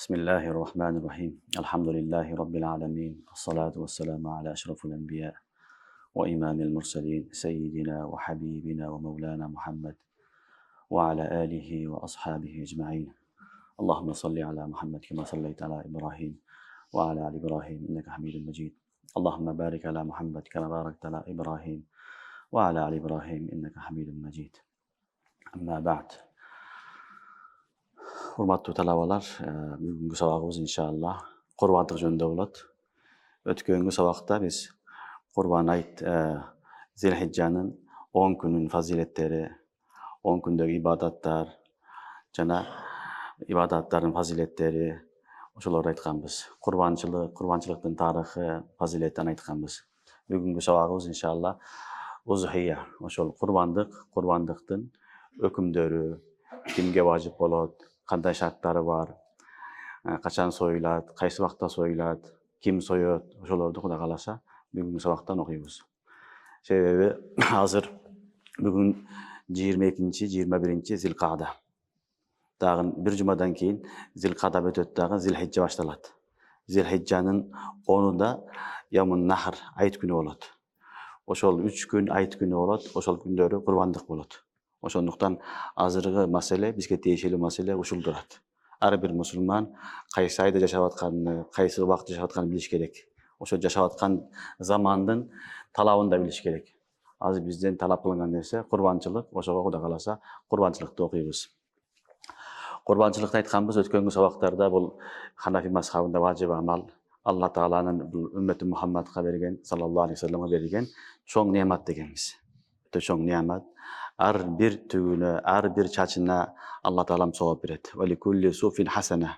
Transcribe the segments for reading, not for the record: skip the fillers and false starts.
بسم الله الرحمن الرحيم الحمد لله رب العالمين الصلاة والسلام على أشرف الأنبياء وإمام المرسلين سيدنا وحبيبنا ومولانا محمد وعلى آله وأصحابه أجمعين. اللهم صل على محمد كما صليت على إبراهيم وعلى آل إبراهيم إنك حميد مجيد. اللهم بارك على محمد كما باركت على إبراهيم وعلى آل إبراهيم إنك حميد مجيد. أما بعد. Hurmatly talabalar, bugünkü sabagыбыз inşallah Qurbanlyk jönünde bolat. Ötkönki sabakta biz Qurban ayt Zilhijjanyň 10 günün faziletleri, 10 gündäki ibadatlar jana ibadatlaryň faziletleri oşolary aýtganbys. Qurbançylykdyň taryhy, faziletini aýtganbys. Bugünkü sabagыбыз inşallah Uzhiyya, oşol Qurbanlyktyn ökümdöri, kimge wajyp bolat, kanday şartları var, kaçan soyulat, kaysı vakta soyulat, kim soyut, oşolordu Huda kalasa bugün sabaktan okuyubuz. Sebebi hazır bugün 22-21 Zilqa'da. Dağın bir cumadan keyin Zilqa'da bötöt dağın Zilhijja baştalat. Zilhijjanyň 10'unda Yamun Nahr ayt günü bolat. Oşol 3 gün ayt günü bolat, oşol gündöri qurbanlyk bolat. Oşonduktan azırgı mesele, bizge teşeli mesele uşul durat. Ar bir musulman kayсы ayda yaşap atkanyny, kayсы wagt yaşap atkanyny biliş gerek. Oşo yaşap atkan zamandyň talabyny da biliş gerek. Az bizden talap kılıngan nerse qurbançylyk, oşoga Huda kalasa qurbançylykdy okuyubuz. Qurbançylykdy aýtganbys ötkönki sabaklarda bul Hanafi mazhabynda wajyp amal, Allah Taalanyň ümmeti Muhammadga bergen, sallallahu aleyhi ve sellem'e bergen çoň nemat degenmiz. Çoň nemat. Ar bir tügüne, ar bir çaçına Allah Taalam sowap beret. Ve likulli sufin hasana.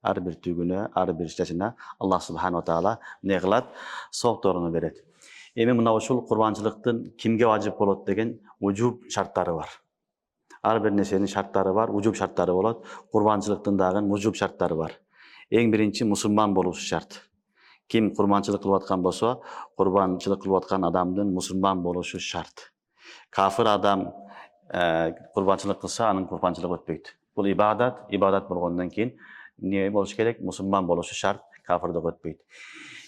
Ar bir tügüne, ar bir çaçına Allah Subhanahu wa Taala ne kılat? Sowaptoruny beret. Emi muna uşul qurbançylyktyn kimge wajyp bolat degen ujub şartları var. Ar bir nesenin şartları var, ujub şartları bolat. Qurbançylyktyn dagы ujub şartları var. Eň birinçi musulman boluşy şart. Kim qurbançylyk kılıp atkan bolsa, qurbançylyk kılıp atkan adamdyn musulman boluşy şart. Kafir adam qurbançylyk kılsa, anyň qurbançylygy ötpeydi. Bul ibadat bolgandan keyin ne boluş gerek? Musulman boluşy şart, kafirde ötpeydi.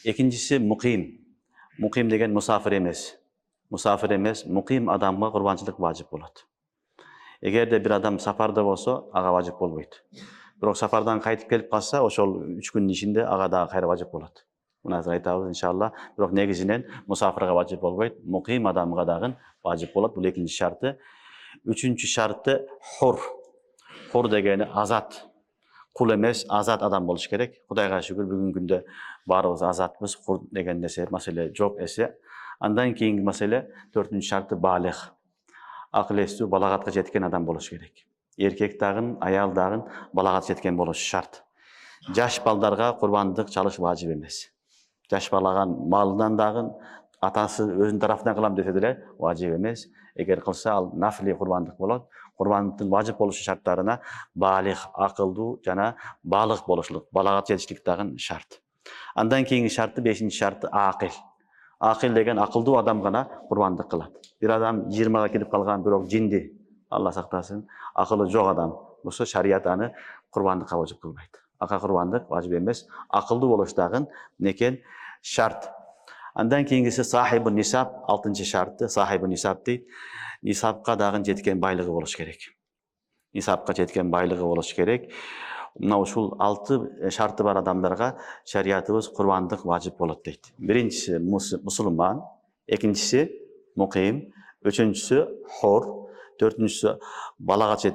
Ikincisi muqim. Muqim degen musafir emes. Musafir emes, muqim adamga qurbançylyk wajyp bolat. Egerde bir adam safarda bolsa, aga wajyp bolboyt. Birok safardan qaytyp kelip kalsa, oşol 3 gündün içinde aga da gaýra wajyp bolat. Buna aýtabыз inşallah. Birok negizinen musafirga wajyp bolboyt, muqim adamga dagы wajyp bolat. Bu ikinci şartı. Üçüncü şartı hur. Hur degeni azat. Kul emes, azat adam boluş gerek. Hudaýga şükür bugün günde barыбыз azatmyz. Hur degen nese mesele jok ese. Andan keyingi mesele dördüncü şartı balyg. Akıl esli balagatga jetken adam boluş gerek. Erkek dagı, ayal dagı balagat jetken boluşy şart. Jaş baldarga qurbanlyk çalyş wajyp emes. Jaş balagan maldan dagı atası özünün tarafından kılam dese de wajyp emes. Eger kılsa al nafli qurbanlyk bolat. Qurbanlyktyn wajyp boluşy şartlaryna balyg, akılдуу jana balyk boluşluk, balagat jetişlik dagı şart. Andan keyingi şartı 5-nji şartı akil. Akil degen akılдуу adam gana qurbanlyk kılat. Bir adam 20'ga kelip kalgan birok jindi, Allah saktasın, akılı jok adam bolsa şariat any qurbanlykka wajyp kılbayt. Aka qurbanlyk wajyp emes, akılдуу boluş dagı neken şart. Andan keyingisi sahibun nisab, 6-njy şartı sahibun nisab deyt. Nisabga dagı jetken baylygy boluş gerek. Nisabga jetken baylygy boluş gerek. Muna uşul 6 şartı bar adamlarga şeriatыбыз qurbanlyk wajyp bolat deyt. Birincisi musulman, ikincisi muqim, üçüncüsü hur, dördüncüsü balagat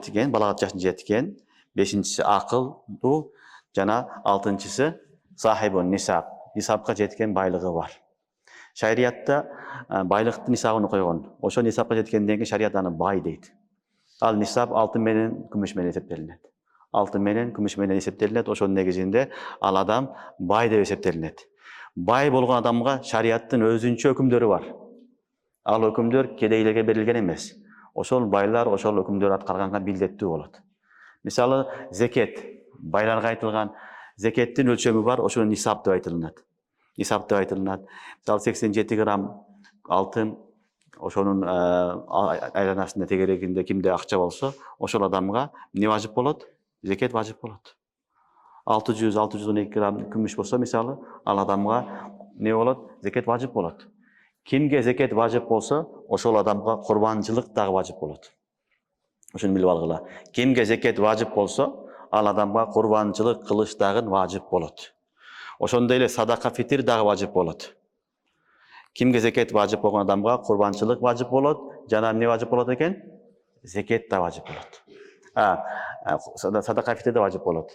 yaşına jetken, beşincisi akılдуу, jana 6-njysı sahibun nisab. Nisabga jetken baylygy var. Şeriatda baylykty nisabyny koygon. Oşo nisabga jetkenden keyin şeriat any bay deyt. Al nisab altın menen gümüş menen esepdelenет. Altın menen gümüş menen esepdelenет. Oşonun negizinde al adam bay dep esepdelenет. Bay bolgan adamga şeriattın özünçe hökümdöri var. Al hökümdör kedeylerge berilgen emes. Oşol baylar oşol hökümdör atkarganga bildettүү bolat. Misalı zeket, baylarga aytılgan zekettin ölçömü var, oşo nisab dep aytılınat. Nisab dep aytılınat. Misal 87 gram altın, oşonun aylanasında tegereginde kimde akça bolsa, oşol adamga ne wajyp bolat? Zeket wajyp bolat. 600-612 грамм күмүш болсо мисалы, ал адамга не болот? Зекет важип болот. Кимге зекет важип болсо, ошол адамга курбанчылык дагы важип болот. Ошону билип алгыла. Кимге зекет важип болсо, ал адамга курбанчылык кылыш дагы важип болот. Ошондой эле садака фитир дагы важип болот. Кимге зекет важип болгон адамга курбанчылык важип болот, жана эмне важип болот экен? Зекет да важип болот. Садака фитир да важип болот.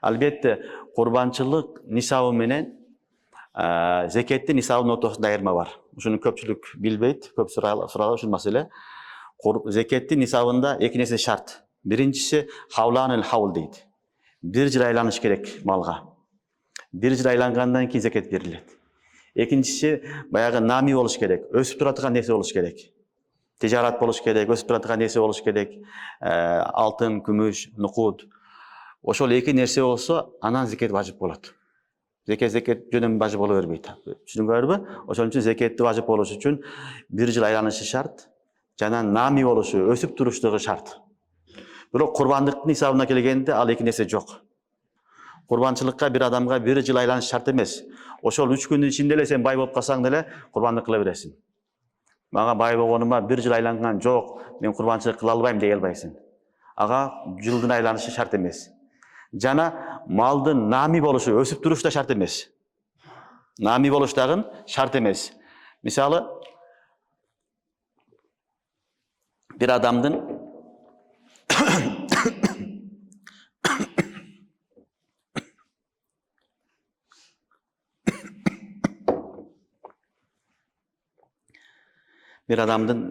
Албетте, курбанчылык нисабы менен зекеттин нисабынын ортосунда айырма бар. Ушуну көпчүлүк билбейт, көп суралат ушул маселе. Зекеттин нисабында эки нерсе шарт. Биринчиси хавланыл хаул дейт. Бир жыл айланыш керек малга. Бир жыл айлангандан кийин зекет берилет. Экинчиси баягы нами болуш керек, өсүп турат нерсе болуш керек. Тижарат болуш керек, өсүп турат нерсе болуш керек. Алтын, күмүш, нукут. Ошол эки нерсе болсо, анан зекет важип болот. Зекет жөнөм важип боло бербейт. Түшүндүңөрбү? Ошон үчүн зекетти важип болуш үчүн бир жыл айланышы шарт, жана нами болушу, өсүп туруштугу шарт. Бирок курбандыктын исабына келгенде ал эки нерсе жок. Курбанчылыкка бир адамга бир жыл айланыш шарт эмес. Ошол 3 күндүн ичинде эле сен бай болуп калсаң деле курбандык кыла бересиң. Мага бай болгонума бир жыл айланган жок, мен курбанчылык кыла албайм дей албайсың. Ага жылдын айланышы шарт эмес. Жана малдын нами болушу, өсүп турушу да шарт эмес. Нами болуш дагы шарт эмес. Мисалы, бир адамдын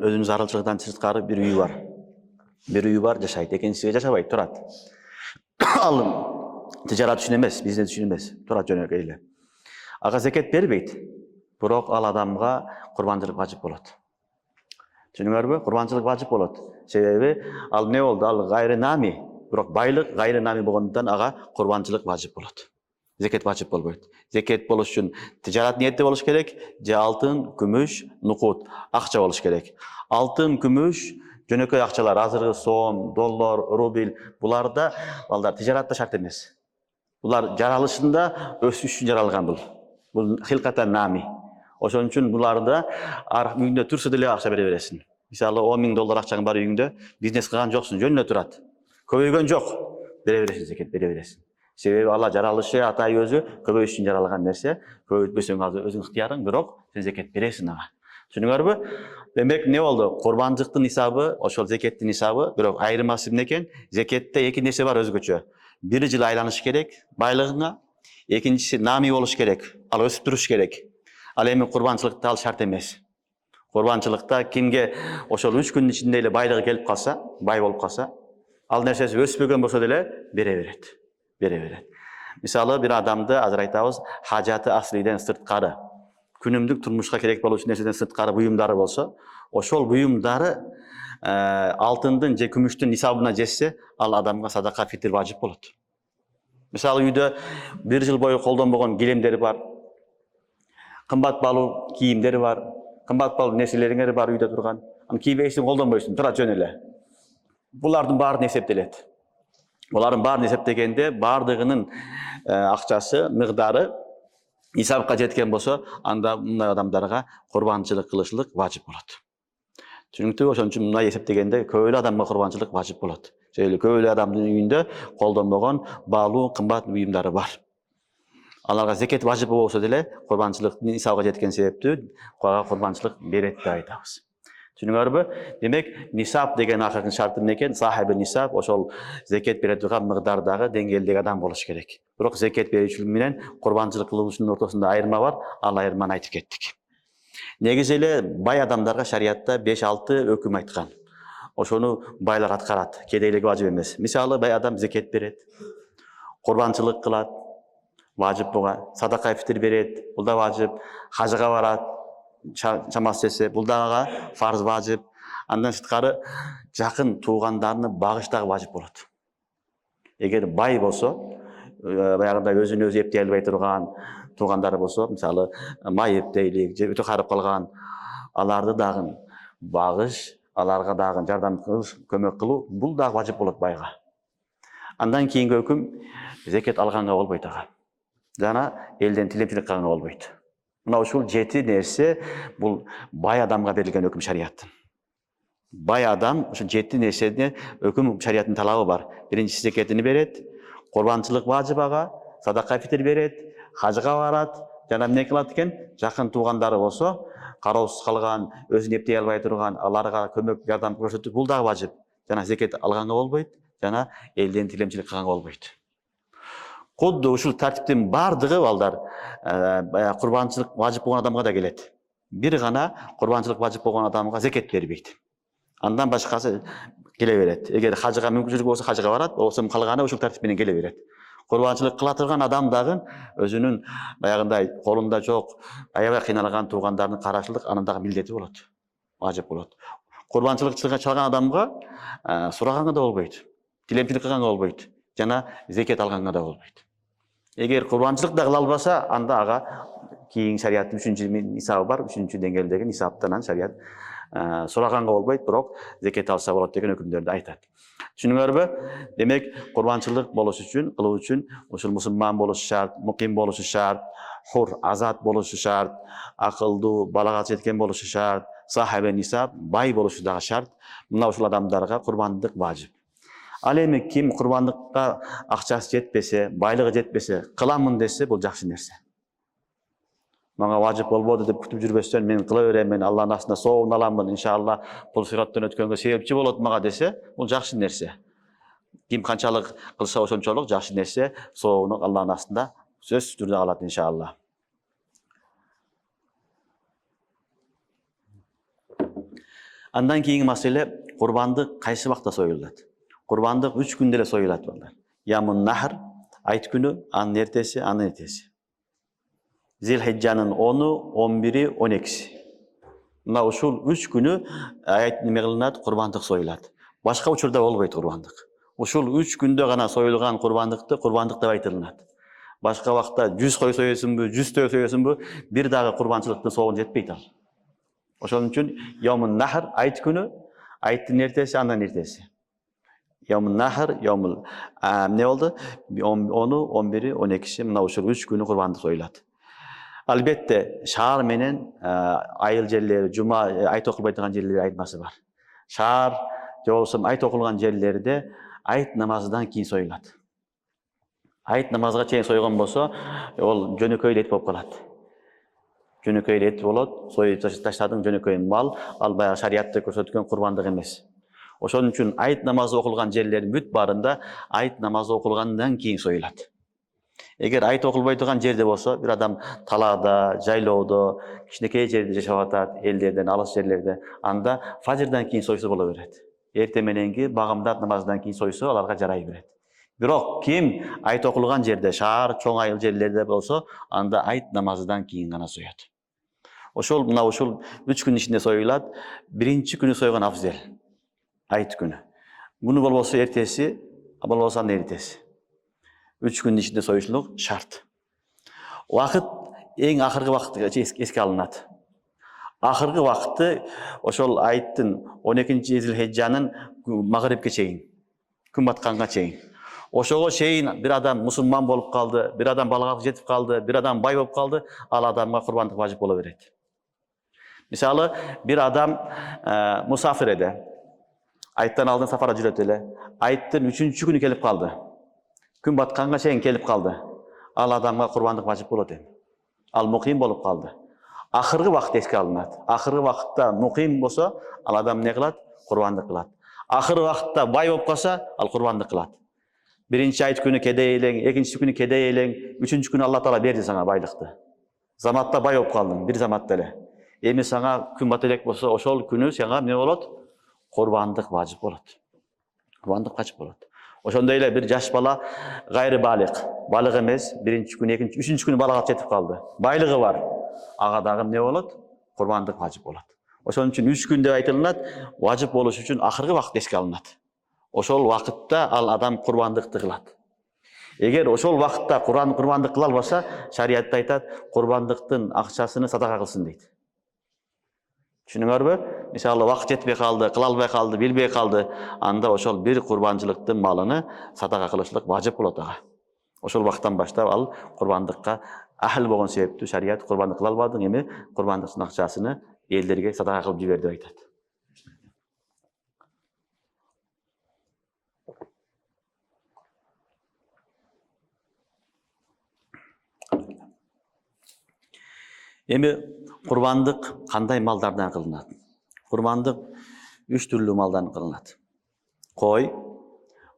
өзүнүн зарылчылыктан сырткары бир үйү бар. Бир үйү бар, жашайт, экинчиси жашабайт, турат. Ал тижарат үчүн эмес, бизнес үчүн эмес, турат жөнөкөй эле. Ага зекет бербейт, бирок ал адамга курбанчылык важип болот. Түшүндүңөрбү? Курбанчылык важип болот. Себеби ал эмне болду? Ал гайры нами, бирок байлык гайры нами болгондуктан ага курбанчылык важип болот. Зекет важип болбойт. Зекет болуш үчүн тижарат ниетте болуш керек, же алтын, күмүш, нукут, акча болуш керек. Алтын, күмүш, жөнөкөй акчалар, азыркы сом, доллар, рубль, буларда балдар тижаратта шарт эмес. Булар жаралышында өсүш үчүн жаралган бул. Бул хилкатан нами. Ошон үчүн буларда үйүңдө турса деле акча бере бересиң. Мисалы 10 000 доллар акчаң бар үйүңдө, бизнес кылган жоксуң, жөнүнө турат. Көбөйгөн жок. Бере бересиң, зекет бере бересиң. Себеби алла жаралышы атай өзү көбөйүш үчүн жаралган нерсе. Көбөйтпөсөң ал өзүң ыктыярың, бирок сен зекет бересиң ага. Түшүндүңөрбү? Демек эмне болду? Курбанчылыктын нисабы, ошол зекеттин нисабы, бирок айырмасы эмне экен? Зекетте эки нерсе бар өзгөчө. Бир жыл айланыш керек байлыгыңа, экинчиси нами болуш керек. Ал өсүп туруш керек. Ал эми курбанчылыкта ал шарт эмес. Курбанчылыкта кимге ошол 3 күндүн ичинде эле байлыгы келип калса, бай болуп калса, ал нерсеси өспөгөн болсо деле бере берет. Мисалы, бир адамды азыр айтабыз, хажаты аслиден сырткары, күнүмдүк турмушка керек болуучу нерседен сырткары буюмдары болсо, ошол буюмдары алтындын же күмүштүн нисабына жетсе, ал адамга садака фитир важип болот. Мисалы, үйдө бир жыл бою колдонбогон килемдер бар, кымбат баалуу кийимдер бар, кымбат баалуу нерселериңер бар үйдө турган. Аны кийбейсиң, колдонбойсуң, турат жөн эле. Булардын баарын эсептелет. Булардын баарын эсептегенде баардыгынын акчасы, мыгдары исапка жеткен болсо, анда мындай адамдарга курбанчылык кылышлык важип болот. Түшүнүктүүбү? Ошон үчүн мындай эсептегенде көп эле адамга курбанчылык важип болот. Себеби көп эле адамдын үйүндө колдонбогон баалуу кымбат буюмдары бар. Аларга зекет важип болбосо деле курбанчылыктын исабга жеткен себептүү ага курбанчылык берет деп айтабыз. Түшүнүңөрбү? Демек, нисаб деген акыркы шарты эмне экен? Сахиби нисаб, ошол зекет бере турган мыгдардагы деңгээлдеги адам болуш керек. Бирок зекет берүүчүлүк менен курбанчылык кылуучунун ортосунда айырма бар, ал айырманы айтып кеттик. Негизи эле бай адамдарга шариятта 5-6 өкүм айткан. Ошону байлар аткарат, кедейлик важип эмес. Мисалы, бай адам зекет берет, курбанчылык кылат, важип буга, садака фитир берет, бул да важип, хажыга барат, чамасы жесе, бул дагы фарз важип. Андан сырткары жакын туугандарыны багыш дагы важип болот. Эгер бай болсо, баягындай өзүн өзү эптей албай турган туугандары болсо, мисалы, майып дейлик, же өтө карып калган, аларды дагы багыш, аларга дагы жардам кылыш, көмөк кылуу, бул дагы важип болот байга. Андан кийинки өкүм зекет алганга болбойт ага. Жана элден тилемчилик кылганга болбойт. Мына ушул 7 нерсе бул бай адамга берилген өкүм шариаттын. Бай адам ушул 7 нерседе өкүм шариаттын талабы бар. Биринчиси зекетини берет, курбанчылык важып ага, садака фитир берет, хажга барат, жана эмне кылат экен? Жакын туугандары болсо, кароосуз калган, өзүн эптей албай турган, аларга көмөк, жардам көрсөтүп, бул дагы важып. Жана зекет алганга болбойт, жана элден тилемчилик кылганга болбойт. Кудду ушул тартиптин бардыгы балдар курбанчылык важып болгон адамга да келет. Бир гана курбанчылык важып болгон адамга зекет бербейт. Андан башкасы келе берет. Эгер хажга мүмкүнчүлүгү болсо хажга барат, болбосо калганы ушул тартип менен келе берет. Курбанчылык кыла турган адам дагы өзүнүн баягындай колунда жок, аябай кыйналган туугандарын карашылык анын дагы милдети болот. Важып болот. Курбанчылыкчылыкка чалган адамга сураганга да болбойт. Тилемчилик кылганга болбойт. Жана зекет алганга да болбойт. Эгер курбанчылык да кыла албаса, анда ага кийин шариаттын 3-нисабы бар, 3-деңгээлдеги нисаптан шариат сураганга болбойт, бирок зекет алса болот деген өкүмдөрдү айтат. Түшүнүңөрбү? Демек, курбанчылык болуш үчүн, кылуу үчүн ушул мусулман болуш шарт, муким болуш шарт, хур, азат болуш шарт, акылдуу, балага жеткен болуш шарт, сахабе нисаб, бай болушу дагы шарт. Мына ушул адамдарга курбандык важып. Ал эми ким курбандыкка акчасы жетпесе, байлыгы жетпесе, кыламын десе, бул жакшы нерсе. Мага важып болбоду деп күтүп жүрбөстөн, мен кыла берем, мен Аллахтын астында соовун аламын, иншалла, бул сираттан өткөнгө себепчи болот мага десе, бул жакшы нерсе. Ким канчалык кылса ошончолук жакшы нерсе, соовуну Аллахтын астында сөзсүз түрдө алат иншалла. Андан кийинки маселе курбандык кайсы убакта союлат? Курбандык 3 күндө эле союлат балдар. Ямун нахр, айт күнү, анын эртеси, анын эртеси. Зилхиджанын 10-у, 11-и, 12-си. Мына ушул 3 күнү айт неме кылынат, курбандык союлат. Башка учурда болбойт курбандык. Ушул 3 күндө гана союлган курбандыкты курбандык деп айтылат. Башка убакта 100 кой союсунбу, 100 төө союсунбу, бир дагы курбанчылыктын соогун жетпейт ал. Ошон үчүн Ямун нахр, айт күнү, айттын эртеси, андан эртеси. Ямун нахр, ямул эмне болду? 10-у, 11-и, 12-си, мына ушул 3 күнү курбандык союлат. Албетте, шаар менен айыл жерлери, жума айт окулбай турган жерлер айырмасы бар. Шаар же болбосо айт окулган жерлерде айт намазынан кийин союлат. Айт намазга чейин сойгон болсо, ол жөнөкөй эт болуп калат. Жөнөкөй эт болот, союп таштадың жөнөкөй мал, ал баягы шариатта көрсөткөн курбандык эмес. Ошон үчүн айт намазы окулган жерлердин бүт баарында айт намазы окулгандан кийин союлат. Эгер айт окулбай турган жерде болсо, бир адам талаада, жайлоодо, кичинекей жерде жашап атат, элдерден алыс жерлерде, анда фажырдан кийин сойсо боло берет. Эртең мененки багымдат намаздан кийин сойсо аларга жарай берет. Бирок ким айт окулган жерде, шаар, чоң айыл жерлерде болсо, анда айт намазынан кийин гана соёт. Ошол мына ушул 3 күн ичинде союлат. Биринчи күнү сойгон афзел. Айт күнү. Муну болбосо эртеси, болбосо андан эртеси. 3 күн ичинде союшулук шарт. Вакыт эң акыркы вакыт эске алынат. Акыркы вакыты ошол айттын 12-чи Зилхиджанын магрибке чейин, күн батканга чейин. Ошого чейин бир адам мусулман болуп калды, бир адам балага жетип калды, бир адам бай болуп калды, ал адамга курбандык важып боло берет. Мисалы, бир адам мусафир эди. Айттан алдын сапарга жүрөт эле. Айттын 3-чү күнү келип калды. Күн батканга чейин келип калды. Ал адамга курбандык важып болот эми. Ал муким болуп калды. Акыркы вакыт эске алынат. Акыркы вакытта муким болсо, ал адам эмне кылат? Курбандык кылат. Акыркы вакытта бай болуп калса, ал курбандык кылат. Биринчи айт күнү кедей элең, экинчи күнү кедей элең, үчүнчү күнү Алла Таала берди сага байлыкты. Заматта бай болуп калдың, бир заматта эле. Эми сага күн бата элек болсо, ошол күнү сага эмне болот? Курбандык важып болот. Курбандык важып болот. Ошондой эле бир жаш бала гайры балык, балык эмес, биринчи күнү, экинчи, үчүнчү күнү балага жетип калды. Байлыгы бар. Ага дагы эмне болот? Курбандык важып болот. Ошон үчүн 3 күн деп айтылат, важып болуш үчүн акыркы вакыт эске алынат. Ошол вакытта ал адам курбандыкты кылат. Эгер ошол вакытта курбандык кыла албаса, шариатта айтат, курбандыктын акчасыны садака кылсын дейт. Түшүнүңөрбү? Мисалы вакыт жетпей калды, кыла албай калды, билбей калды, анда ошол бир курбанчылыктын малыны садака кылышлык важып болот ага. Ошол убактан баштап ал курбандыкка ахил болгон себептүү шарият курбандык кыла албадың, эми курбандыктын акчасыны элдерге садака кылып жибер деп айтат. Эми курбандык кандай малдардан кылынат? Курбандык 3 түрлүү малдан кылынат. Кой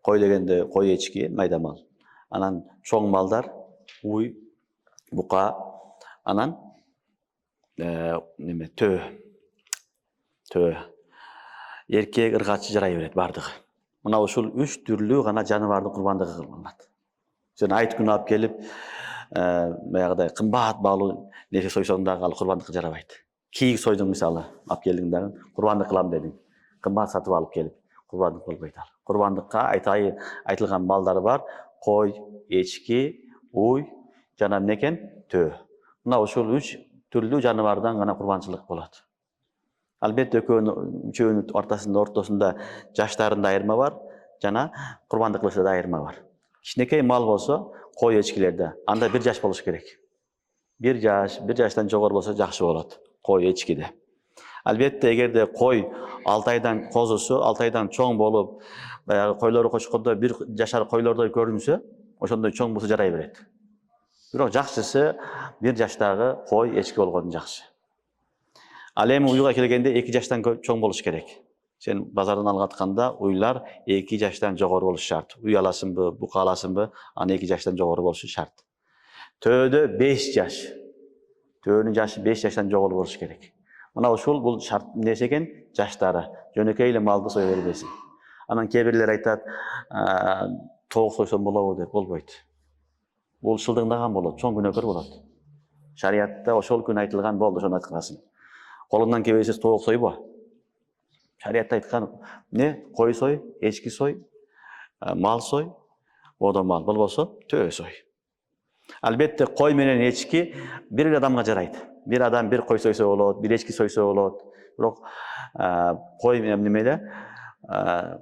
дегенде кой эчки, майда мал. Анан чоң малдар, уй, бука, анан төө. Эркек, ыргачы жарай берет бардыгы. Мына ушул 3 түрлүү гана жаныбардын курбандыгы кылынат. Сен айт күнү алып келип, баягыдай кымбат баалуу нерсе сойсоң дагы ал курбандыкка жарабайт. Кийик сойдуң мисалы, алып келдиң дагы курбандык кылам дедиң. Кымбат сатып алып келип, курбандык болбойт ал. Курбандыкка айтылган малдар бар: кой, эчки, уй, жана эмне экен? Төө. Мына ушул 3 түрлүү жаныбардан гана курбанчылык болот. Албетте үчөөнүн ортосунда жаштарында айырма бар, жана курбандык кылышта да айырма бар. Кичинекей мал болсо, кой эчкилерде анда 1 жаш болуш керек. 1 жаштан жогору болсо жакшы болот, кой эчкиде. Албетте эгерде кой 6 айдан козусу 6 айдан чоң болуп, баягы койлорду кочкондо 1 жашар койлордой көрүнсө, ошондой чоң болсо жарай берет. Бирок жакшысы 1 жаштагы кой эчки болгону жакшы. Ал эми уйга келгенде 2 жаштан чоң болуш керек. Сен базардан алып атканда уйлар 2 жаштан жогору болушу шарт. Уй аласыңбы, бука аласыңбы, аны 2 жаштан жогору болушу шарт. Төөдө 5 жаш. Төөнүн жашы 5 жаштан жогору болуш керек. Мына ушул бул шарт нерсе экен, жаштары. Жөнөкөй эле малды сой бербесин. Анан кээ бирлер айтат, тоок сойсом болобу деп, болбойт. Бул шылдыңдаган болот, чоң күнөөкөр болот. Шариятта ошол күн айтылган болду, ошону айткансың. Колуңдан келбесе тоок сойбо. Шариятта айткан эмне? Кой сой, эчки сой, мал сой, одо мал болбосо төө сой. Албетте кой менен эчки 1 адамга жарайт. 1 адам 1 кой сойсо болот, 1 эчки сойсо болот. Бирок кой менен немеде,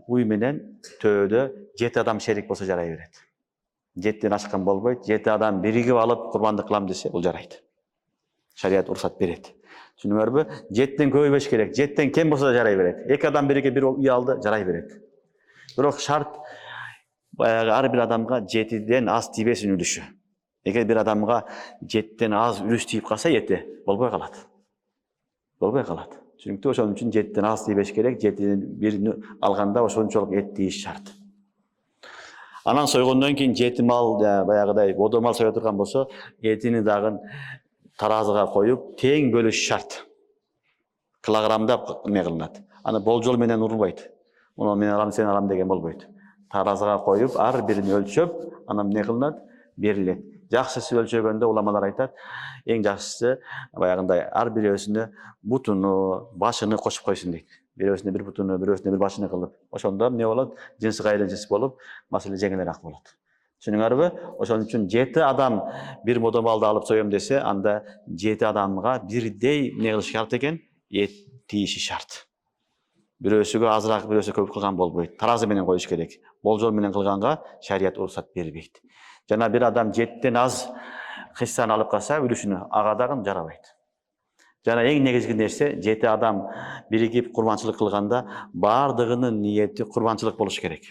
уй менен төөдө 7 адам шерик болсо жарай берет. 7ден ашкан болбойт. 7 адам биригип алып курбандык кылам десе, бул жарайт. Шарият уруксат берет. Түшүнүңөрбү? 7ден көбөйбөш керек. 7ден кем болсо да жарай берет. 2 адам биригип 1 уй алды, жарай берет. Бирок шарт баягы ар бир адамга 7ден аз тийбесин үлүшү. Эгер 1 адамга 7ден аз үлүш тийип калса, эти болбой калат. Түшүнүктүү? Ошон үчүн 7ден аз тийбеш керек. 7ден 1 алганда ошончолук эт тийиш шарт. Анан сойгондон кийин 7 мал баягыдай одо мал сое турган болсо, этини дагы таразыга коюп, тең бөлүш шарт. Килограммдап эме кылынат. Аны болжол менен урбайт. Муну мен алам, сен алам деген болбойт. Таразыга коюп, ар бирин өлчөп, анан эмне кылынат? Берилет. Жакшысы өлчөгөндө уламалар айтат, эң жакшысы баягындай ар бирөөсүнө бутуну, башыны кошуп койсун дейт. Бирөөсүнө 1 бутуну, бирөөсүнө 1 башыны кылып. Ошондо эмне болот? Жинси кайрылчысы болуп, маселе жеңилирээк болот. Түшүнүңөрбү? Ошон үчүн 7 адам 1 модо малды алып соём десе, анда 7 адамга бирдей эмне кылыш шарт экен? Эт тийиши шарт. Бирөөсүгө азыраак, бирөөсү көп кылган болбойт. Таразы менен коюш керек. Болжол менен кылганга шарият уруксат бербейт. Жана 1 адам 7ден аз хиссаны алып калса, үлүшүнө ага дагы жарабайт. Жана эң негизги нерсе, 7 адам биригип курбанчылык кылганда бардыгынын ниети курбанчылык болуш керек.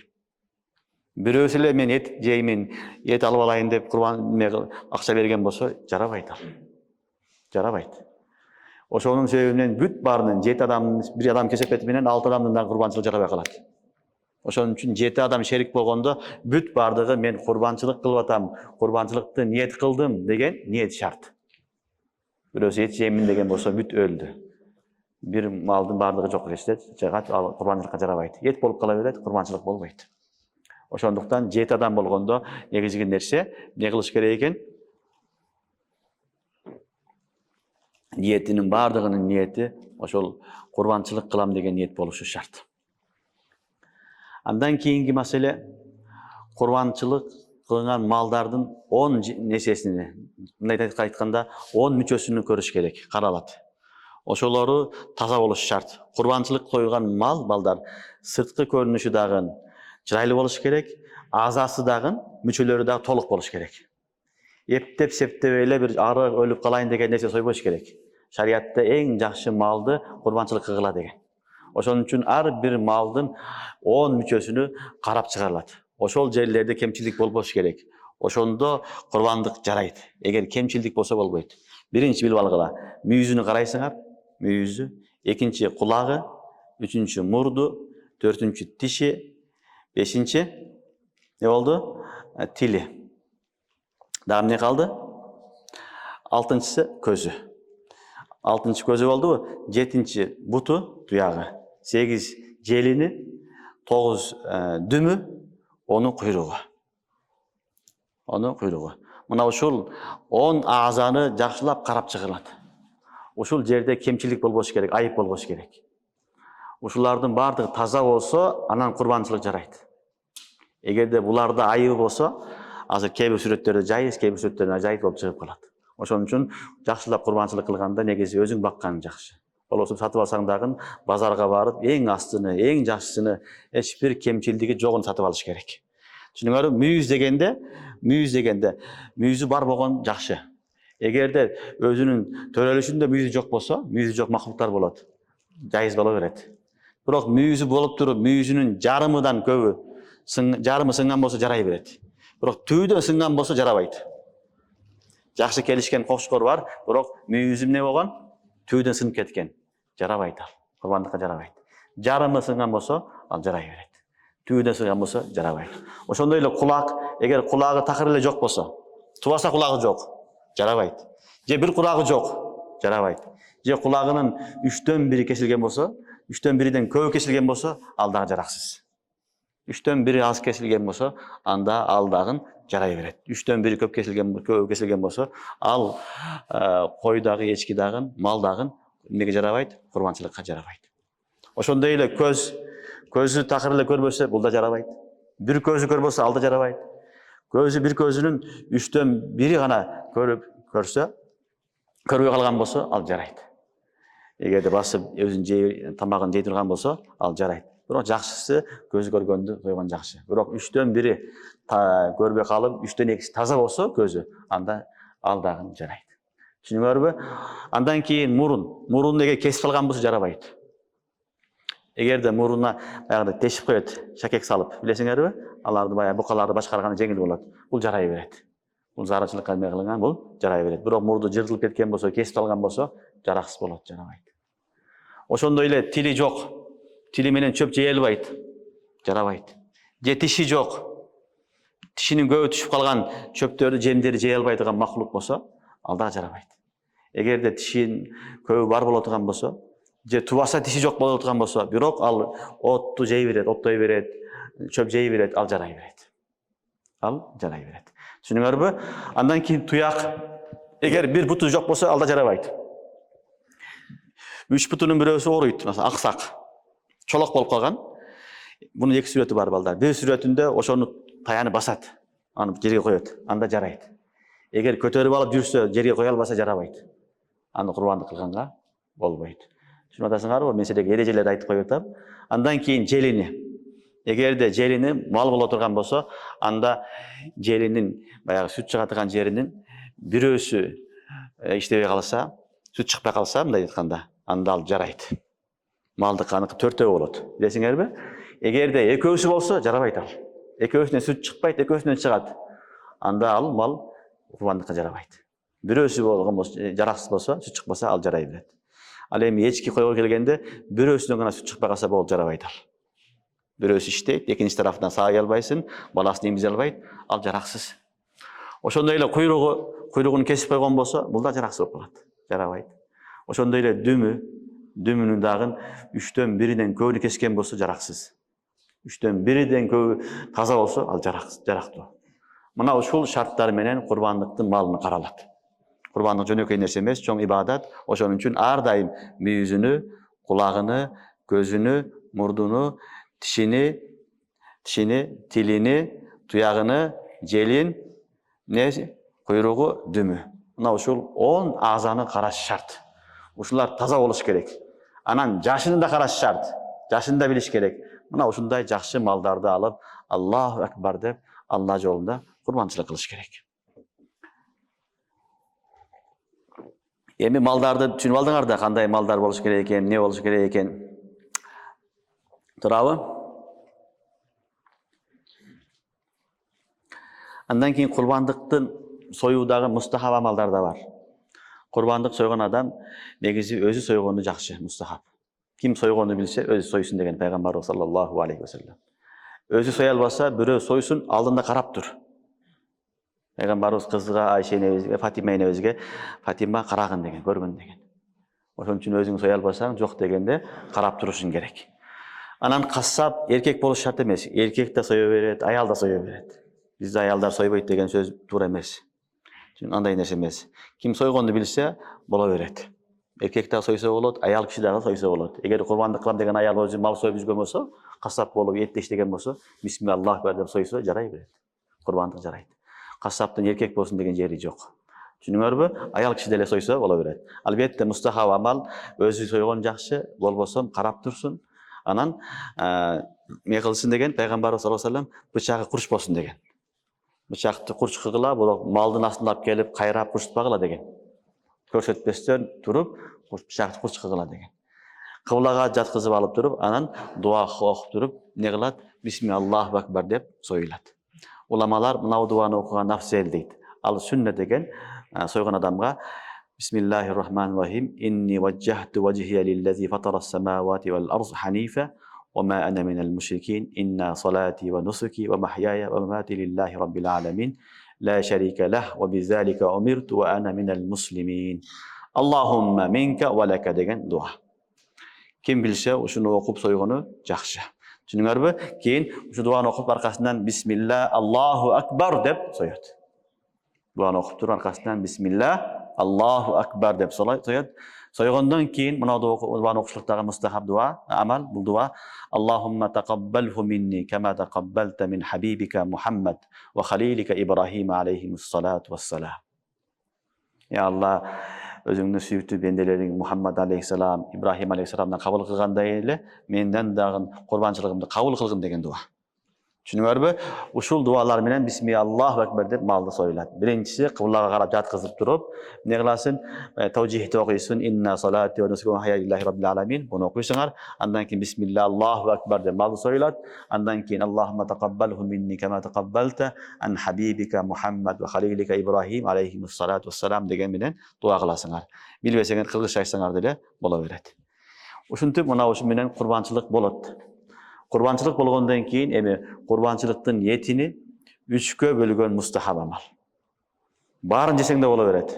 Бирөөсү эле мен эт жеймин, эт алып алайын деп акча берген болсо, жарабайт ал. Жарабайт. Ошонун себебинен бүт баарынын 7 адам, 1 адам кесепети менен 6 адамдын да курбанчылык жарабай калат. Ошон үчүн 7 адам шерик болгондо бүт бардыгы мен курбанчылык кылып атам, курбанчылыкты ниет кылдым деген ниет шарт. Бирөөсү эт жеймин деген болсо бүт өлдү. 1 малдын бардыгы жок кечте, жагат ал курбанчылыкка жарабайт. Эт болуп кала берет, курбанчылык болбойт. Ошондуктан 7 адам болгондо негизги нерсе эмне кылыш керек экен? Ниетинин бардыгынын ниети ошол курбанчылык кылам деген ниет болушу шарт. Андан кийинки маселе курбанчылык кылган малдардын 10 несесини, мындай айтканда 10 мүчөсүнү көрүш керек, каралат. Ошолору таза болуш шарт. Курбанчылык койган малдар сырткы көрүнүшү дагы чырайлуу болуш керек. азасы дагы, мүчөлөрү дагы толук болуш керек. Эптеп септеп эле бир ары өлүп калайын деген нерсе сойбош керек. Шариатта эң жакшы малды курбанчылык кылгыла деген. Ошон үчүн ар бир малдын 10 мүчөсүнү карап чыгарылат. Ошол жерлерде кемчилик болбош керек. Ошондо курбандык жарайт. Эгер кемчилик болсо болбойт. Биринчи билип алгыла. Мүйүзүнү карайсыңар, мүйүзү, экинчи кулагы, үчүнчү мурду, төртүнчү тиши, бешинчи не болду? Тили. Дагы эмне калды? Алтынчысы көзү. Алтынчы көзү болдубу? Жетинчи буту, туягы. 8 желини, 9 дүмү, 10 куйругу. Мына ушул 10 азаны жакшылап карап чыгылат. Ушул жерде кемчилик болбош керек, айып болбош керек. Ушулардын бардыгы таза болсо, анан курбанчылык жарайт. Эгерде буларда айыбы болсо, азыр кээ бир сүрөттөрдө жайыз, кээ бир сүрөттөрдө ажайып болуп чыгып калат. Ошон үчүн жакшылап курбанчылык кылганда негизи өзүң бакканың жакшы. Болбосо сатып алсаң дагы базарга барып, эң астыны, эң жакшысыны, эч бир кемчилдиги жогун сатып алыш керек. Түшүнүңөрбү? Мүйүз дегенде мүйүзү бар болгон жакшы. Эгерде өзүнүн төрөлүшүндө мүйүзү жок болсо, мүйүзү жок макулуктар болот. Жайыз боло берет. Бирок мүйүзү болуп туруп, мүйүзүнүн жарымыдан көбү, жарымы сынган болсо жарай берет. Бирок түйдөн сынган болсо жарабайт. Жакшы келишкен кошкор бар, бирок мүйүзү эмне болгон? Түйдөн сынып кеткен. Жарабайт ал. Курбандыкка жарабайт. Жарымы сынган болсо, ал жарай берет. Түйдөн сынган болсо жарабайт. Ошондой эле кулак, эгер кулагы такыр эле жок болсо, тубаса кулагы жок, жарабайт. Же бир кулагы жок, жарабайт. Же кулагынын 3дөн 1 кесилген болсо, 3дөн 1ден көбү кесилген болсо, ал дагы жараксыз. 3дөн 1 аз кесилген болсо, анда ал дагы жарай берет. 3дөн 1 көбү кесилген болсо, ал кой дагы, эчки дагы, мал дагы эмнеге жарабайт? Курбанчылыкка жарабайт. Ошондой эле көзү такыр эле көрбөсө, бул да жарабайт. Бир көзү көрбөсө, ал да жарабайт. Бир көзүнүн 3дөн 1 гана көрбөй калган болсо, ал жарайт. Эгерде басып өзүнүн тамагын жей турган болсо, ал жарайт. Бирок жакшысы көзү көргөндү койгон жакшы. Бирок 3дөн 1 көрбөй калып, 3дөн 2 таза болсо көзү, анда ал дагы жарайт. Түшүнүңөрбү? Андан кийин мурун эгер кесип алган болсо жарабайт. Эгерде мурунуна баягы тешип коет, шакек салып, билесиңерби? Аларды баягы букаларды башкарганда жеңил болот. Бул жарай берет. Бул зарылчылыкка эме кылынган, бул жарай берет. Бирок мурду жыртылып кеткен болсо, кесип алган болсо, жараксыз болот, жарабайт. Ошондой эле тили жок. Тили менен чөп жей албайт, жарабайт. Же тиши жок. Тишинин көбү түшүп калган чөптөрдү, жемдерди жей албай турган макулук болсо, ал да жарабайт. Эгерде тишин көбү бар боло турган болсо, же тубаса тиши жок боло турган болсо, бирок ал отту жей берет, оттой берет, чөп жей берет, ал жарай берет. Түшүнүңөрбү? Андан кийин туяк. Эгер бир буту жок болсо, ал да жарабайт. 3 бутунун бирөөсү ооруйт, маселен, аксак. Чолок болуп калган. Мунун 2 сүрөтү бар балдар. Бир сүрөтүндө ошону таяны басат, аны жерге коет, анда жарайт. Эгер көтөрүп алып жүрсө, жерге кое албаса жарабайт. Аны курбандык кылганга болбойт. Түшүнүп атасыңарбы? Мен силерге эрежелерди айтып коюп атам. Андан кийин желини. Эгерде желини мал боло турган болсо, анда желинин баягы сүт чыгатыган жеринин бирөөсү иштебей калса, сүт чыкпай калса, мындай айтканда, анда ал жарайт. Малдыкы аныкы 4төө болот. Билесиңерби? Эгерде экөөсү болсо, жарабайт ал. Экөөсүнөн сүт чыкпайт, экөөсүнөн чыгат. Анда ал мал курбандыкка жарабайт. Бирөөсү болгон болсо, жараксыз болсо, сүт чыкпаса, ал жарай берет. Ал эми эчки койго келгенде, бирөөсүнөн гана сүт чыкпай калса болду, жарабайт ал. Бирөөсү иштейт, экинчи тарафынан саый албайсың, баласын эмизе албайт, ал жараксыз. Ошондой эле куйругун кесип койгон болсо, бул да жараксыз болуп калат, жарабайт. Ошондой эле дүмүнүн дагы 3дөн 1ден көбүнү кескен болсо жараксыз. 3дөн 1ден көбү таза болсо, ал жарактуу. Мына ушул шарттар менен курбандыктын малын каралат. Курбандык жөнөкөй нерсе эмес, чоң ибадат. Ошон үчүн ар дайым мүйүзүнү, кулагыны, көзүнү, мурдуну, тишини, тилини, туягыны, желин, куйругу, дүмү. Мына ушул 10 азаны караш шарт. Ушулар таза болуш керек. Анан жашын да караш шарт. Жашын да билиш керек. мына ушундай жакшы малдарды алып, Аллаху акбар деп Алла жолунда курбанчылык кылыш керек. Эми малдарды түшүнүп алдыңар да, кандай малдар болуш керек экен, эмне болуш керек экен. Турабы? Андан кийин курбандыктын союудагы мустахаб амалдар да бар. Курбандык сойгон адам негизи өзү сойгону жакшы, мустахаб. Ким сойгону билсе, өзү сойсун деген пайгамбарыбыз саллаллаху алейхи ва саллям. Өзү сой албаса, бирөө сойсун, алдында карап тур. Пайгамбарыбыз кызга Айша энебизге, Фатима энебизге, Фатима карагын деген, көргүн деген. Ошон үчүн өзүң сой албасаң, жок дегенде карап турушуң керек. Анан кассап эркек болуш шарт эмес. Эркек да сое берет, аял да сое берет. Бизде аялдар сойбойт деген сөз туура эмес. Андай нерсе эмес. Ким сойгонду билсе, боло берет. Эркек да сойсо болот, аял киши дагы сойсо болот. Эгер курбандык кылам деген аял өзү мал союп жүргөн болсо, кассап болуп этти иштеген болсо, бисмиллаху деп сойсо жарай берет. Курбандык жарайт. Кассаптын эркек болсун деген жери жок. Түшүнүңөрбү? Аял киши деле сойсо боло берет. Албетте мустахаб амал, өзү сойгон жакшы, болбосо карап турсун. Анан эмне кылсын деген пайгамбарыбыз саллаллаху алейхи ва саллям бычагы курчпосун деген. Бычакты курч кыгыла, бирок малдын астына алып келип кайрап курчтпагыла деген. Көрсөтпөстөн туруп, бычакты курч кыгыла деген. Кыблага жаткызып алып туруп, анан дуа окуп туруп, эмне кылат? Бисмиллаху акбар деп союлат. Уламалар мына дуаны окуган афзел дейт. Ал сүннет деген сойгон адамга Бисмиллахир-рахманир-рахим. Инни ваджjahtu ваджхия лиллази фатарас-самавати вал-арз ханифа ва ма ана минал мушрикин. Инна салати ва нусуки ва махяя ва мамати лиллахи раббил аламин. Ла шарика лах ва бизалика умирту ва ана минал муслимин. Аллахумма минка ва лака деген дуа. Ким билсе, ушуну окуп сойгону жакшы. Түшүнүңөрбү? Кийин ушу дуаны окуп аркасынан бисмилла Аллаху акбар деп соёт. Дуаны окуп туруп аркасынан бисмилла Аллаху акбар деп соёт. Сойгондон кийин мына дуаны окушлуктагы мустахаб дуа, амал бул дуа Аллахумма тaqabbalhu minni kama taqabbalta min habibika Muhammad wa khalilika Ibrahim alayhimussalatu wassalam. Ya Allah, өзүңдүн сүйүктүү бенделериң Мухаммад алейхиссалам, Ибрахим алейхиссаламдан кабыл кылгандай эле менден дагы курбанчылыгымды кабыл кылгын деген дуа. Түшүнүңөрбү? Ушул дуалар менен бисмиллаху акбар деп малды союлат. Биринчиси кыблага карап жаткызып туруп, эмне кыласың? Тавжихти окуйсуң, инна салати ва нусуки ва махяя лиллахи раббил аламин. Буну окуйсуңар. Андан кийин бисмиллаху акбар деп малды союлат. Андан кийин Аллахумма тaqabbalhu minni kama taqabbalta an habibika Muhammad wa khalilika Ibrahim alayhimussalatu wassalam деген менен дуа кыласыңар. Билбесеңер кыргызча айтсаңар деле боло берет. Ушинтип мына ушу менен курбанчылык болот. Курбанчылык болгондон кийин эми курбанчылыктын этини 3кө бөлгөн мустахаб амал. Баарын жесең да боло берет.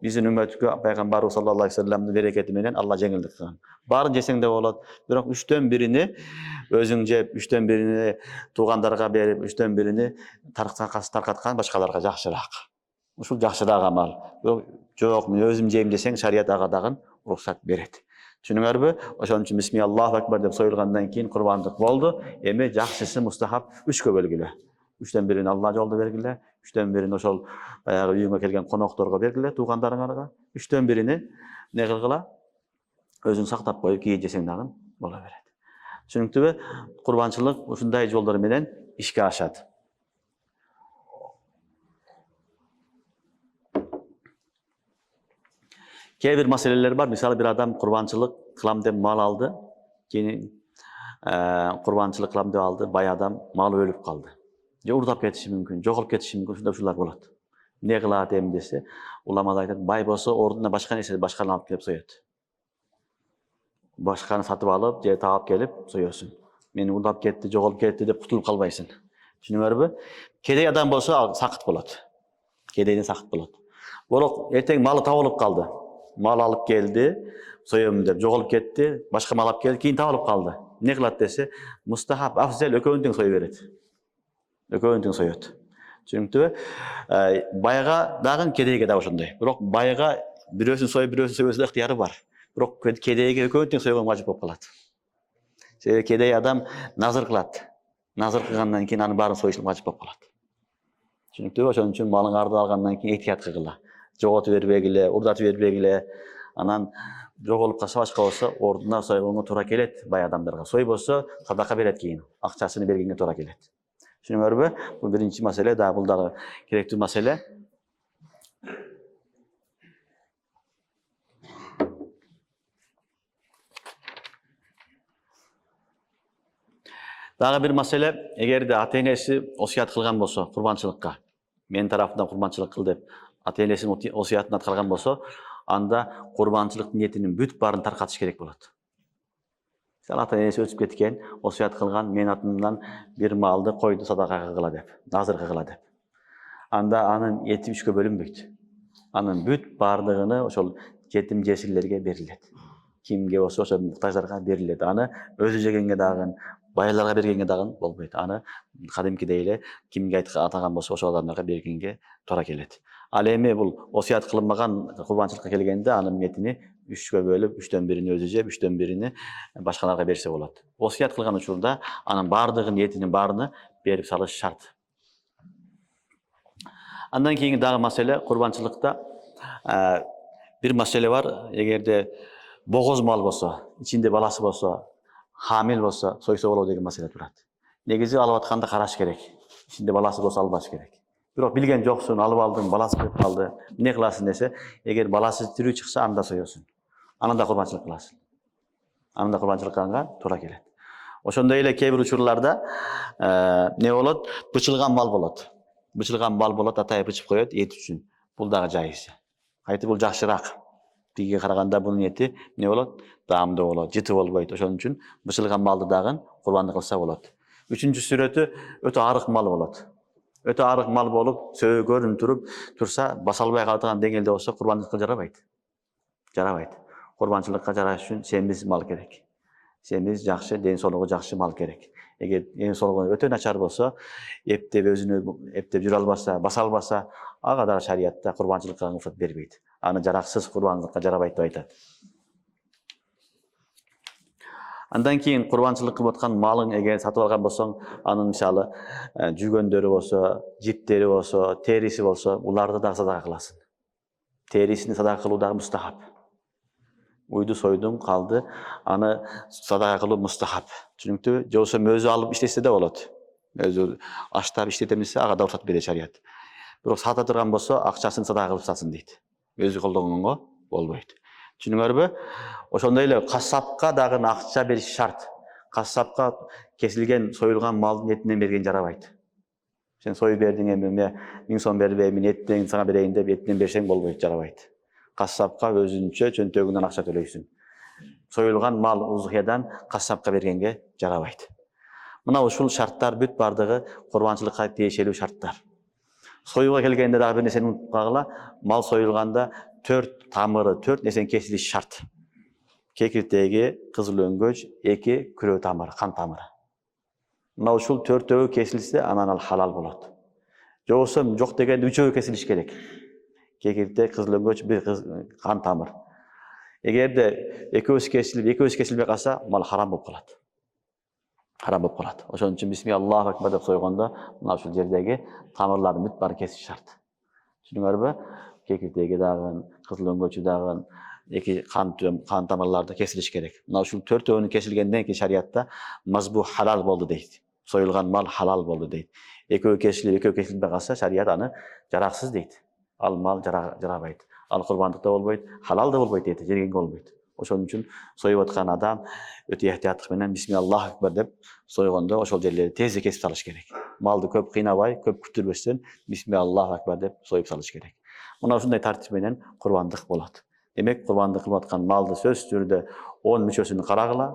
Биздин үммөткө пайгамбарыбыз саллаллаху алейхи ва салламдын берекети менен Алла жеңилдик кылган. Баарын жесең да болот. Бирок 3төн бирини өзүң жеп, 3төн бирини туугандарга берип, 3төн бирини таркаткан башкаларга жакшыраак. Ушул жакшыраак амал. Бирок жок, мен өзүм жейм десең, шарият ага дагы уруксат берет. Түшүнүңөрбү? Ошон үчүн бисмиллаху акбар деп союлгандан кийин курбандык болду. Эми жакшысы мустахаб 3кө бөлгүлө. 3төн бирин Алла жолунда бергиле, 3төн бирин ошол баягы үйүңө келген конокторго бергиле, туугандарыңарга, 3төн бирини эмне кылгыла? Өзүң сактап коюп кийин жесең дагы боло берет. Түшүнүктүбү? Курбанчылык ушундай жолдор менен ишке ашат. Кээ бир маселелер бар. Мисалы бир адам курбанчылык кылам деп мал алды. Кийин курбанчылык кылам деп алды. Бай адам малы өлүп калды. Же урдап кетиши мүмкүн, жоголуп кетиши мүмкүн. Ушулар болот. Эмне кылат эми десе, уламалар айтат, бай болсо ордуна башка нерсе, башканы алып келип соёт. Башканы сатып алып, же таап келип соёсуң. Мени урдап кетти, жоголуп кетти деп кутулуп калбайсың. Түшүнүңөрбү? Кедей адам болсо сакыт болот. Кедейден сакыт болот. Бирок эртең малы табылып калды. Мал алып келди, соём деп жоголуп кетти, башка мал алып келди, кийин табылып калды. Эмне кылат десе, мустахаб, афзел экөөнү тең сой берет. Экөөнү тең соёт. Түшүнүктүбү? Байга дагы кедейге дагы ошондой. Бирок байга бирөөсүн союп, бирөөсүн сойбосо ыктыяры бар. Бирок кедейге экөөнү тең сойгон важып болуп калат. Себеби кедей адам назыр кылат. Назыр кылгандан кийин анын баарын союш важып болуп калат. Түшүнүктүбү? Ошон үчүн малыңарды алгандан кийин эhtiyat кылгыла. Жоготуп бербегиле, урдатып бербегиле. Анан жоголуп калса башка болсо ордуна сойгонго туура келет. Бай адамдарга сой болсо садака берет, кийин акчасын бергенге туура келет. Түшүнүңөрбү? Бул биринчи маселе, дагы бул дагы керектүү маселе. Дагы бир маселе, эгерде ата-энеси осуят кылган болсо курбанчылыкка, менин тарафымдан курбанчылык кыл деп ата-энесинин осуятын аткарган болсо, анда курбанчылык ниетинин бүт баарын таркатыш керек болот. Ата-энеси өтүп кеткен, осуят кылган, менин атымдан бир малды койду садака кылгыла деп, назыр кылгыла деп. Анда анын эти үчкө бөлүнбөйт. Анын бүт баардыгыны ошол жетим жесирлерге берилет. Кимге болсо ошо муктаждарга берилет. Аны өзү жегенге дагы, байларга бергенге дагы болбойт. Аны кадимкидей эле кимге атаган болсо ошол адамдарга бергенге туура келет. Ал эми бул осуят кылынбаган курбанчылыкка келгенде анын метини 3-кө бөлүп, 3төн бирини өзү жеп, 3төн бирини башкаларга берсе болот. Осуят кылган учурда анын баардыгын, этинин баарыны берип салыш шарт. Андан кийинки дагы маселе, курбанчылыкта бир маселе бар. Эгерде богоз мал болсо, ичинде баласы болсо, хамил болсо, сойсо болобу деген маселе турат. Негизи алып атканда караш керек. Ичинде баласы болсо албаш керек. Бирок билген жоксун, алып алдың, баласы келип калды. Эмне кыласың десе, эгер баласы тирүү чыкса, анда соесуң. Анан да курбанчылык кыласың. Анан да курбанчылык кылганга туура келет. Ошондой эле кээ бир учурларда эмне болот? Бычылган мал болот. Бычылган мал болот, атай бычып коет эт үчүн. Бул дагы жайыз. Кайты бул жакшыраак. Тигиге караганда бунун эти эмне болот? Даамдуу болот, жыты болбойт. Ошон үчүн бычылган малды дагы курбандык кылса болот. Үчүнчү сүрөтү өтө арык мал болот. Өтө арык мал болуп, сөөгө көрүнүп турса, баса албай калган деңгээлде болсо курбандыкка жарабайт. Жарабайт. Курбанчылыкка жараш үчүн семиз мал керек. Семиз жакшы, ден соолугу жакшы мал керек. Эгер ден соолугу өтө начар болсо, эптеп өзүнө эптеп жүрө албаса, баса албаса, ага да шариятта курбанчылыкка уруксат бербейт. Аны жараксыз курбандыкка жарабайт деп айтат. Андан кийин курбанчылык кылып аткан малың эгер сатып алган болсоң, анын мисалы жүгөндөрү болсо, жиптери болсо, териси болсо, буларды да садака кыласың. Терисини садака кылуу да мустахаб. Уйду сойдуң, калды, аны садака кылуу мустахаб. Түшүнүктүбү? Же болсо өзү алып иштесе да болот. Өзү аштап иштетем десе, ага да уруксат берет шарият. Бирок сата турган болсо, акчасын садака кылып сатсын дейт. Өзү колдонгонго болбойт. Түшүнүңөрбү? Ошондой эле кассапка дагы акча бериш шарт. Кассапка кесилген, союлган малдын этинен берген жарабайт. Сен союп бердиң, эми 1000 сом бербеймин, этинен сага берейин деп этинен берсең болбойт, жарабайт. Кассапка өзүнчө чөнтөгүнөн акча төлөйсүң. Союлган мал узухиядан кассапка бергенге жарабайт. Мына ушул шарттар бүт бардыгы курбанчылыкка тиешелүү шарттар. Союга келгенде дагы бир нерсени унутпагыла, мал союлганда 4 тамыры, 4 нерсенин кесилиши шарт. Кекиртеги, кызыл өңгөч, 2 күрөө тамыры, кан тамыры. Мына ушул 4-өө кесилсе, анан ал халал болот. Же болсо жок дегенде 3-өө кесилиш керек. Кекиртек, кызыл өңгөч, 1 кан тамыр. Эгерде экөөсү кесилбей калса, мал харам болуп калат. Харам болуп калат. Ошон үчүн бисмиллаху акбар деп сойгондо, мына ушул жердеги тамырлардын бүт баары кесиш шарт. Түшүнүңөрбү? Кекиртеги дагы, кызыл өңгөчү дагы, 2 кан тамырларды кесилиш керек. Мына ушул 4-өөнүн кесилгенден кийин шариятта мазбух халал болду дейт. Союлган мал халал болду дейт. Экөө кесилбей калса, шарият аны жараксыз дейт. Ал мал жарабайт. Ал курбандык да болбойт, халал да болбойт дейт, жергенге болбойт. Ошон үчүн союп аткан адам өтө эhtiyаттык менен бисмиллаху акбар деп сойгондо ошол жерлерди тез кесип салыш керек. Малды көп кыйнабай, көп күттүрбөстөн бисмиллаху акбар деп союп салыш керек. Мына ушундай тартип менен курбандык болот. Демек, курбандык кылып аткан малды сөзсүз түрдө 10 мүчөсүн карагыла,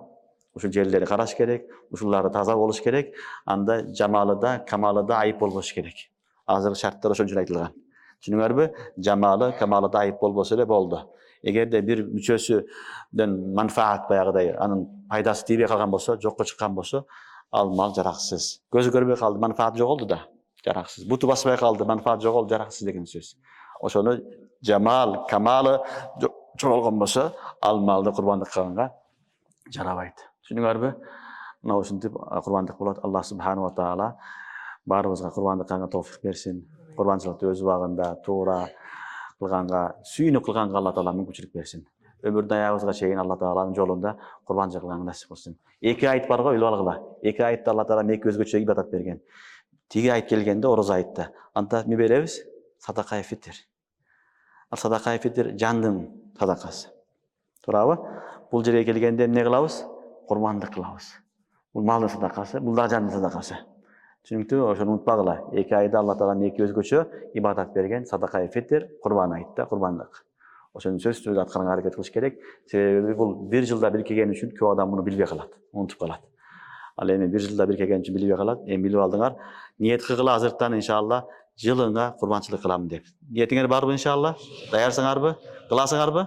ушул жерлери караш керек, ушулары таза болуш керек, анда жамалы да, камалы да айып болбош керек. Азыркы шарттар ошон үчүн айтылган. Түшүнүңөрбү? Жамалы, камалы да айып болбосо эле болду. Эгерде бир мүчөсүдөн манфаат баягыдай, анын пайдасы тийбей калган болсо, жокко чыккан болсо, ал мал жараксыз. Көзү көрбөй калды, манфаат жоголду да, жараксыз. Буту баспай калды, манфаат жоголду, жараксыз деген сөз. Ошону жамал, камалы жоголгон болсо, ал малды курбандык кылганга жарабайт. Түшүнүңөрбү? Мына ушинтип курбандык болот. Аллах субханаху ва таала баарыбызга курбандык кылганга товфик берсин. Курбанчылыкты өз убагында туура кылганга, сүйүнүп кылганга Алла таала мүмкүнчүлүк берсин. ömürden ayağımızga çeyin Allah Taala'nın yolunda kurbancılık kılgan nasip olsun. 2 ayet var go, bilip algıla. 2 ayette Allah Taala meki özgöçe ibadat bergen. Tigi ayet gelgende oroza ayetda. Anta mi berебиz? Sadaka fitr. Al sadaka fitr jandın sadakası. To'g'rimi? Bul жерге kelgende ne kılabız? Kurbanlık kılabız. Bul malın sadakası, bul da jandın sadakası. Çünkü oşonu unutpagıla. 2 ayda Allah Taala meki özgöçe ibadat bergen sadaka fitr, kurban ayetda kurbanlık. Oşonun söz atkanaga hareket kılış kerek. Sebebi bul 1 yılda bir kelgen üçün köp adam bunu bilbey kalat, unutup kalat. Al endi 1 yılda bir kelgen üçün bilbey kalat. Endi bilip aldıңar. Niyet kılgıla azırttan inşallah yılınga kurbançılık kılam dep. Niyetiңer barбы inşallah? Dayarsыңарбы? Kılasыңарбы?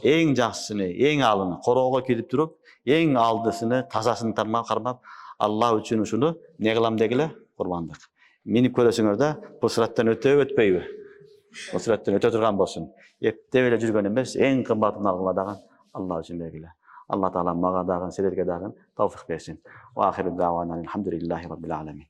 Eң жакшысыны, eң алыны короого келип туруп, eң алдысыны, тазасын кармап, Allah үчүн ушуну не кылам дегиле? Курбандык. Минип көрөсүңөр да, бул сыраттан өтөбү өтпөйбү? Бул сыраттан өтө турган болсун. Эптеп эле жүргөн эмес, эң кымбатын алгыла дагы Allah үчүн бергиле. Allah Taala мага дагы, силерге дагы тавфик берсин. Ва ахиру дa'wana алхамдулиллахи rabbil alamin.